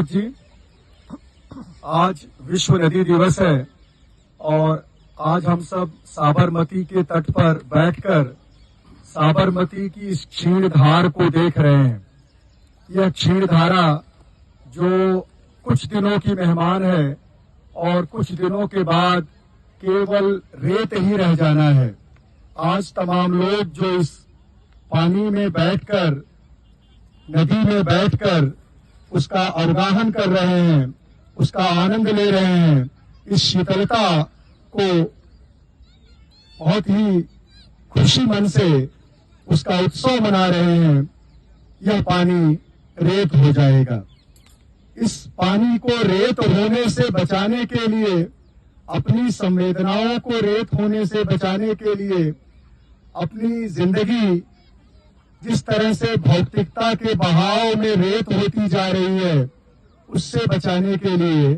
जी, आज विश्व नदी दिवस है और आज हम सब साबरमती के तट पर बैठकर साबरमती की इस क्षीण धार को देख रहे हैं। यह क्षीण धारा जो कुछ दिनों की मेहमान है और कुछ दिनों के बाद केवल रेत ही रह जाना है। आज तमाम लोग जो इस पानी में बैठकर, नदी में बैठकर उसका अवगाहन कर रहे हैं, उसका आनंद ले रहे हैं, इस शीतलता को बहुत ही खुशी मन से उसका उत्सव मना रहे हैं। यह पानी रेत हो जाएगा। इस पानी को रेत होने से बचाने के लिए, अपनी संवेदनाओं को रेत होने से बचाने के लिए, अपनी जिंदगी जिस तरह से भौतिकता के बहाव में रेत होती जा रही है, उससे बचाने के लिए,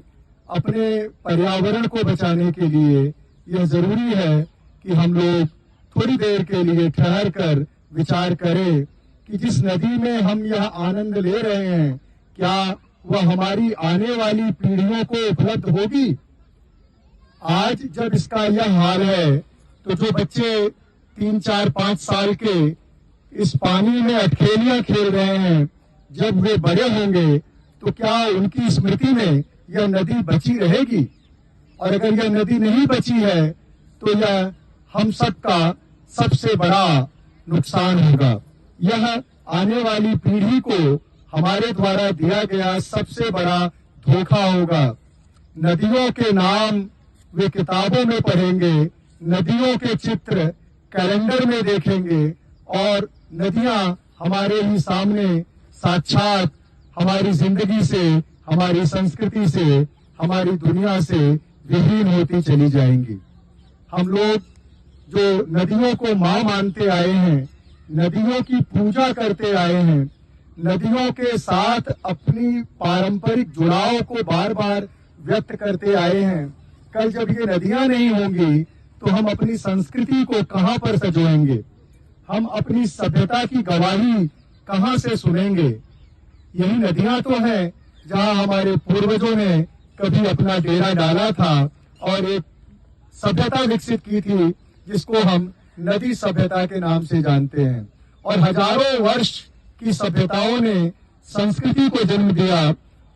अपने पर्यावरण को बचाने के लिए यह जरूरी है कि हम लोग थोड़ी देर के लिए ठहर कर विचार करें कि जिस नदी में हम यह आनंद ले रहे हैं, क्या वह हमारी आने वाली पीढ़ियों को उपलब्ध होगी। आज जब इसका यह हाल है, तो जो बच्चे 3, 4, 5 साल के इस पानी में अटखेलियां खेल रहे हैं, जब वे बड़े होंगे तो क्या उनकी स्मृति में यह नदी बची रहेगी? और अगर यह नदी नहीं बची है तो यह हम सबका सबसे बड़ा नुकसान होगा। यह आने वाली पीढ़ी को हमारे द्वारा दिया गया सबसे बड़ा धोखा होगा। नदियों के नाम वे किताबों में पढ़ेंगे, नदियों के चित्र कैलेंडर में देखेंगे और नदियां हमारे ही सामने साक्षात हमारी जिंदगी से, हमारी संस्कृति से, हमारी दुनिया से विहीन होती चली जाएंगी। हम लोग जो नदियों को मां मानते आए हैं, नदियों की पूजा करते आए हैं, नदियों के साथ अपनी पारंपरिक जुड़ाव को बार बार व्यक्त करते आए हैं, कल जब ये नदियां नहीं होंगी तो हम अपनी संस्कृति को कहां पर सजोएंगे? हम अपनी सभ्यता की गवाही कहां से सुनेंगे? यही नदियां तो हैं जहां हमारे पूर्वजों ने कभी अपना डेरा डाला था और एक सभ्यता विकसित की थी जिसको हम नदी सभ्यता के नाम से जानते हैं। और हजारों वर्ष की सभ्यताओं ने संस्कृति को जन्म दिया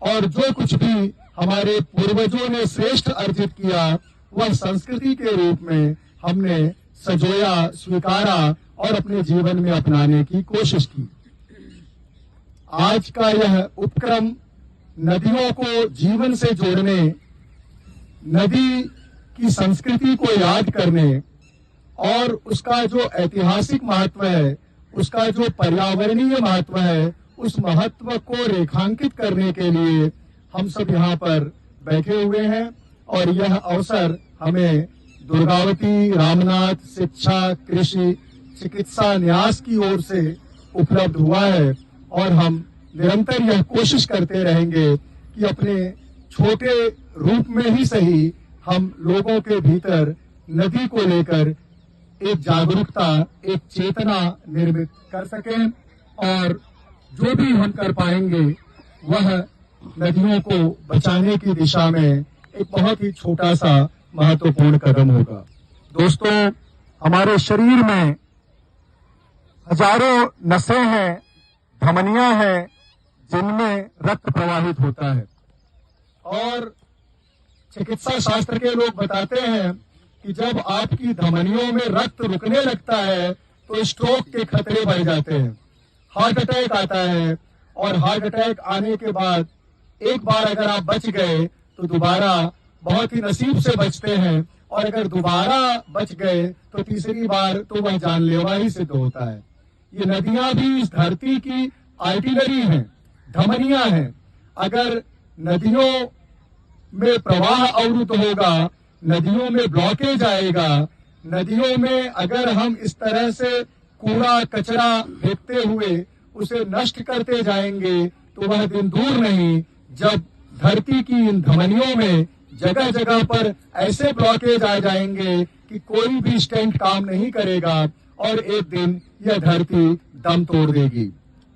और जो कुछ भी हमारे पूर्वजों ने श्रेष्ठ अर्जित किया, वह संस्कृति के रूप में हमने सजोया, स्वीकारा और अपने जीवन में अपनाने की कोशिश की। आज का यह उपक्रम नदियों को जीवन से जोड़ने, नदी की संस्कृति को याद करने और उसका जो ऐतिहासिक महत्व है, उसका जो पर्यावरणीय महत्व है, उस महत्व को रेखांकित करने के लिए हम सब यहाँ पर बैठे हुए हैं। और यह अवसर हमें दुर्गावती, रामनाथ, शिक्षा, कृषि, चिकित्सा, न्यास की ओर से उपलब्ध हुआ है और हम निरंतर यह कोशिश करते रहेंगे कि अपने छोटे रूप में ही सही हम लोगों के भीतर नदी को लेकर एक जागरूकता, एक चेतना निर्मित कर सकें और जो भी हम कर पाएंगे वह नदियों को बचाने की दिशा में एक बहुत ही छोटा सा महत्वपूर्ण कदम होगा। दोस्तों, हमारे शरीर में हजारों नसें हैं, धमनियां हैं जिनमें रक्त प्रवाहित होता है और चिकित्सा शास्त्र के लोग बताते हैं कि जब आपकी धमनियों में रक्त रुकने लगता है तो स्ट्रोक के खतरे बढ़ जाते हैं, हार्ट अटैक आता है और हार्ट अटैक आने के बाद एक बार अगर आप बच गए तो दोबारा बहुत ही नसीब से बचते हैं और अगर दोबारा बच गए तो तीसरी बार तो वह जानलेवा ही सिद्ध होता है। ये नदियां भी इस धरती की आर्टिलरी हैं, धमनियां हैं। अगर नदियों में प्रवाह अवरुद्ध होगा, नदियों में ब्लॉकेज आएगा, नदियों में अगर हम इस तरह से कूड़ा कचरा फेंकते हुए उसे नष्ट करते जाएंगे तो वह दिन दूर नहीं जब धरती की इन धमनियों में जगह जगह पर ऐसे ब्लॉकेज आ जाएंगे कि कोई भी स्टेंट काम नहीं करेगा और एक दिन यह धरती दम तोड़ देगी।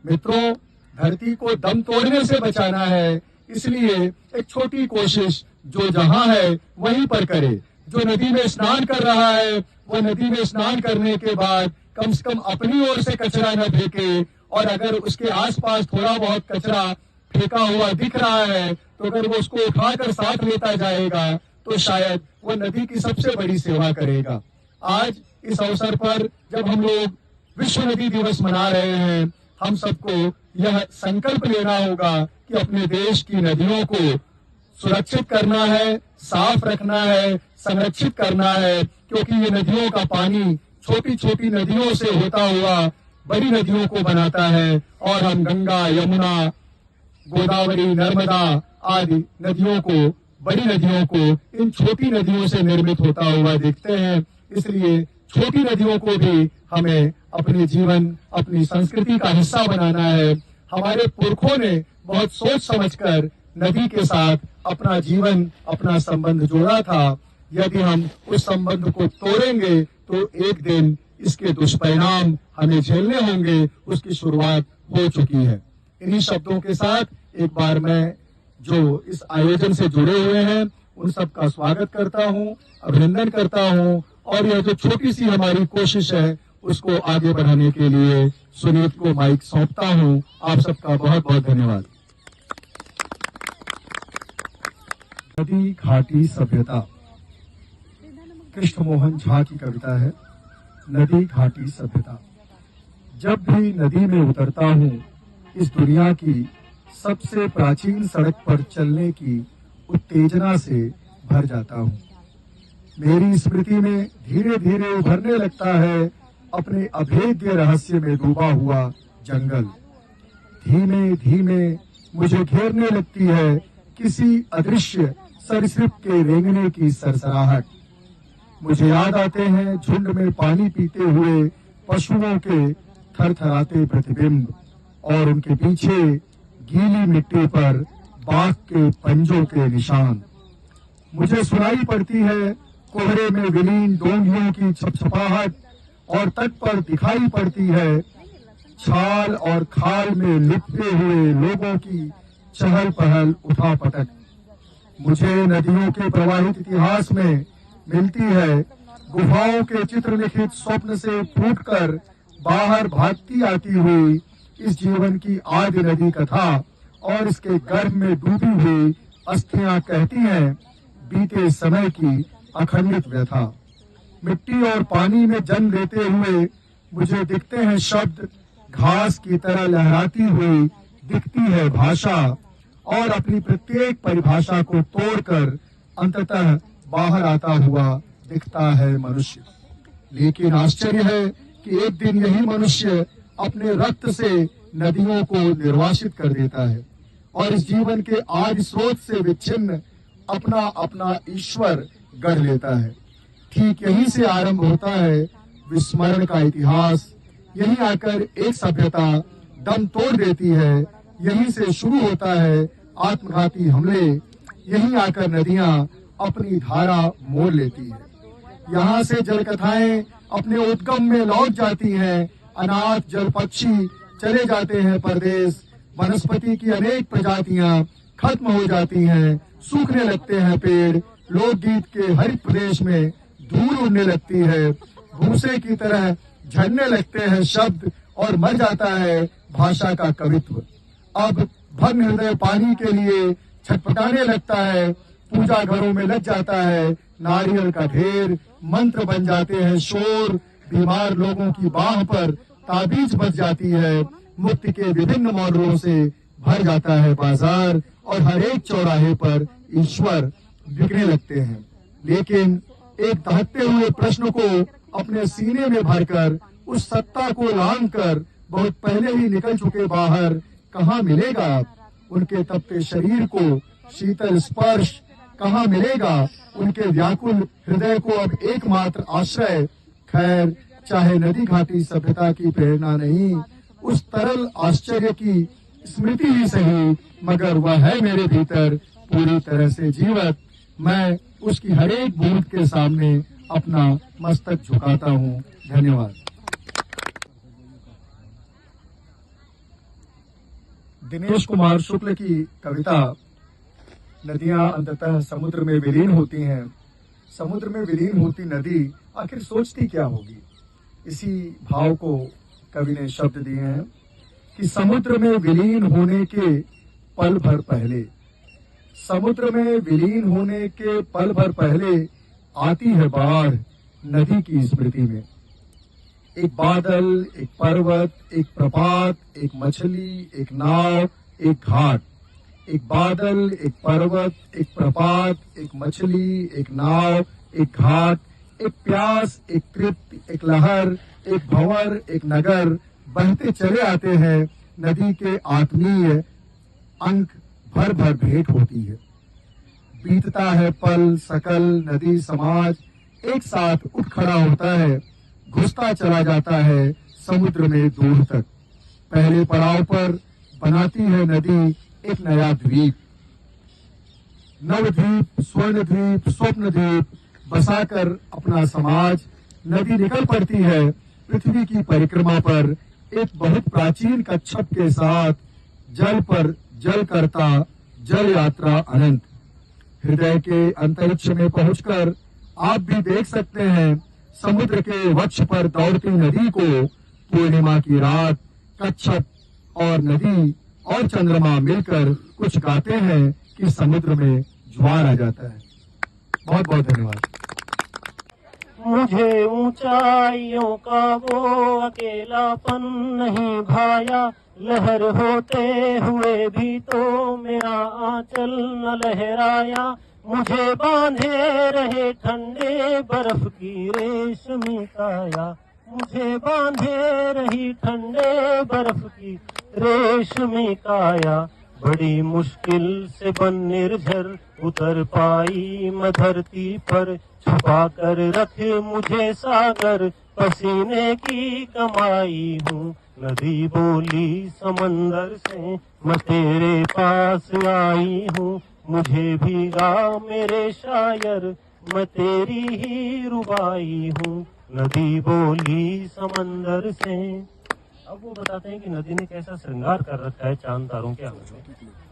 मित्रों, धरती को दम तोड़ने से बचाना है, इसलिए एक छोटी कोशिश जो जहां है वहीं पर करे। जो नदी में स्नान कर रहा है वो नदी में स्नान करने के बाद कम से कम अपनी ओर से कचरा न फेंके, और अगर उसके आसपास थोड़ा बहुत कचरा फेंका हुआ दिख रहा है तो अगर वो उसको उठाकर साथ लेता जाएगा तो शायद वो नदी की सबसे बड़ी सेवा करेगा। आज इस अवसर पर जब हम लोग विश्व नदी दिवस मना रहे हैं, हम सबको यह संकल्प लेना होगा कि अपने देश की नदियों को सुरक्षित करना है, साफ रखना है, संरक्षित करना है, क्योंकि ये नदियों का पानी छोटी छोटी नदियों से होता हुआ बड़ी नदियों को बनाता है, और हम गंगा, यमुना, गोदावरी, नर्मदा आदि नदियों को, बड़ी नदियों को इन छोटी नदियों से निर्मित होता हुआ देखते हैं। इसलिए छोटी नदियों को भी हमें अपने जीवन, अपनी संस्कृति का हिस्सा बनाना है। हमारे पुरखों ने बहुत सोच समझकर नदी के साथ अपना जीवन, अपना संबंध जोड़ा था। यदि हम उस संबंध को तोड़ेंगे तो एक दिन इसके दुष्परिणाम हमें झेलने होंगे। उसकी शुरुआत हो चुकी है। इन्हीं शब्दों के साथ एक बार मैं जो इस आयोजन से जुड़े हुए हैं उन सब का स्वागत करता हूं, अभिनंदन करता हूं, और यह जो छोटी सी हमारी कोशिश है उसको आगे बढ़ाने के लिए सुनीत को माइक सौंपता हूं। आप सबका बहुत बहुत धन्यवाद। नदी घाटी सभ्यता, कृष्ण मोहन झा की कविता है। नदी घाटी सभ्यता। जब भी नदी में उतरता हूँ इस दुनिया की सबसे प्राचीन सड़क पर चलने की उत्तेजना से भर जाता हूँ। मेरी स्मृति में धीरे धीरे उभरने लगता है अपने अभेद्य रहस्य में डूबा हुआ जंगल। धीमे धीमे मुझे घेरने लगती है किसी अदृश्य सरीसृप के रेंगने की सरसराहट। मुझे याद आते हैं झुंड में पानी पीते हुए पशुओं के थरथराते प्रतिबिंब, और उनके पीछे गीली मिट्टी पर बाघ के पंजों के निशान। मुझे सुनाई पड़ती है कोहरे में विलीन डोंगियों की छपछपाहट, और तट पर दिखाई पड़ती है छाल और खाल में लिपटे हुए लोगों की चहल पहल उठापटक। मुझे नदियों के प्रवाहित इतिहास में मिलती है गुफाओं के चित्र लिखित स्वप्न से फूटकर बाहर भागती आती हुई इस जीवन की आदि नदी कथा, और इसके गर्भ में डूबी हुई अस्थियां कहती हैं बीते समय की अखंडित व्यथा। मिट्टी और पानी में जन्म लेते हुए मुझे दिखते हैं शब्द, घास की तरह लहराती हुई दिखती है भाषा, और अपनी प्रत्येक परिभाषा को तोड़कर अंततः बाहर आता हुआ दिखता है मनुष्य। लेकिन आश्चर्य है कि एक दिन यही मनुष्य अपने रक्त से नदियों को निर्वासित कर देता है, और इस जीवन के आदि स्रोत से विच्छिन्न अपना अपना ईश्वर गढ़ लेता है। ठीक यहीं से आरंभ होता है विस्मरण का इतिहास। यहीं आकर एक सभ्यता दम तोड़ देती है। यहीं से शुरू होता है आत्मघाती हमले। यहीं आकर नदियां अपनी धारा मोड़ लेती है। यहाँ से जल कथाएं अपने उद्गम में लौट जाती हैं। अनाथ जल पक्षी चले जाते हैं परदेश। वनस्पति की अनेक प्रजातियां खत्म हो जाती हैं। सूखने लगते हैं पेड़। लोकगीत के हरित प्रदेश में धूल उड़ने लगती है। भूसे की तरह झड़ने लगते हैं शब्द, और मर जाता है भाषा का कवित्व। अब भग्न हृदय पानी के लिए छटपटाने लगता है। पूजा घरों में लग जाता है नारियल का ढेर। मंत्र बन जाते हैं शोर। बीमार लोगों की बाह पर ताबीज बज जाती है। मुक्ति के विभिन्न मॉडलों से भर जाता है बाजार, और हर एक चौराहे पर ईश्वर बिकने लगते हैं। लेकिन एक दहकते हुए प्रश्न को अपने सीने में भरकर, उस सत्ता को लांघकर बहुत पहले ही निकल चुके बाहर कहाँ मिलेगा आप? उनके तपते शरीर को शीतल स्पर्श कहाँ मिलेगा? उनके व्याकुल हृदय को अब एकमात्र आश्रय, खैर चाहे नदी घाटी सभ्यता की प्रेरणा नहीं, उस तरल आश्चर्य की स्मृति ही सही, मगर वह है मेरे भीतर पूरी तरह से जीवत। मैं उसकी हर एक बूंद के सामने अपना मस्तक झुकाता हूँ। धन्यवाद। दिनेश कुमार शुक्ल की कविता नदियां अंततः समुद्र में विलीन होती हैं। समुद्र में विलीन होती नदी आखिर सोचती क्या होगी? इसी भाव को कवि ने शब्द दिए हैं कि समुद्र में विलीन होने के पल भर पहले, समुद्र में विलीन होने के पल भर पहले आती है बाढ़ नदी की स्मृति में। एक बादल, एक पर्वत, एक प्रपात, एक मछली, एक नाव, एक घाट। एक बादल, एक पर्वत, एक प्रपात, एक मछली, एक नाव, एक घाट, एक प्यास, एक तृप्ति, एक लहर, एक भंवर, एक नगर बहते चले आते हैं। नदी के आत्मीय अंक भर भर भेंट होती है। बीतता है पल, सकल नदी समाज एक साथ उठ खड़ा होता है, घुसता चला जाता है समुद्र में दूर तक। पहले पड़ाव पर बनाती है नदी एक नया द्वीप, नवद्वीप, स्वर्ण द्वीप, स्वप्न द्वीप बसाकर अपना समाज नदी निकल पड़ती है पृथ्वी की परिक्रमा पर एक बहुत प्राचीन कच्छप के साथ, जल पर जल करता जल यात्रा अनंत। हृदय के अंतरिक्ष में पहुंचकर आप भी देख सकते हैं समुद्र के वक्ष पर दौड़ती नदी को। पूर्णिमा की रात कच्छप और नदी और चंद्रमा मिलकर कुछ गाते हैं कि समुद्र में ज्वार आ जाता है। बहुत बहुत धन्यवाद। मुझे ऊंचाइयों का वो अकेलापन नहीं भाया, लहर होते हुए भी तो मेरा आंचल न लहराया। मुझे बांधे रहे ठंडे बर्फ की रेशमी काया, मुझे बांधे रही ठंडे बर्फ की रेशमी काया। बड़ी मुश्किल से बन निर्झर उतर पाई मैं धरती पर, छुपा कर रख मुझे सागर पसीने की कमाई हूँ। नदी बोली समंदर से मैं तेरे पास आई हूँ, मुझे भीगा मेरे शायर मैं तेरी ही रुबाई हूँ। नदी बोली समंदर से। अब वो बताते हैं कि नदी ने कैसा श्रृंगार कर रखा है चांद तारों के आंगन में।